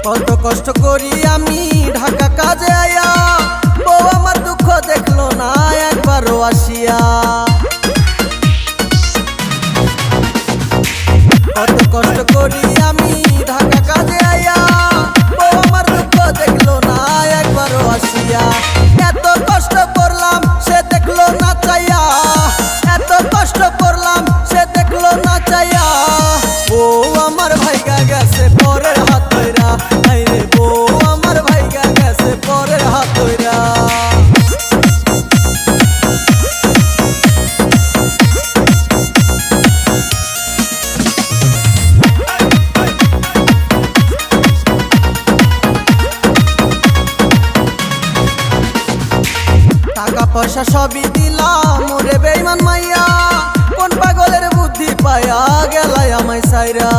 কত কষ্ট করি আমি ঢাকা কাজে আয়া, বউ আমার দুঃখ দেখলো না একবারও আসিয়া। কত কষ্ট করি আমি ঢাকা কাজে আয়া, বউ আমার দুঃখ দেখলো না একবারও আসিয়া। এত কষ্ট করলাম সে দেখলো না চাইয়া, এত কষ্ট করলাম সে দেখলো না চাইয়া। বউ আমার ভাইগা গেছে পরের হাত ধইরা, আইরে বউ আমার ভাইগা গেছে পরের হাত ধইরা। টাকা পয়সা সবই দিলাম ওরে বেঈমান মাইয়া, কোন পাগলের বুদ্ধি পায়া গেলাই আমায় সাইরা।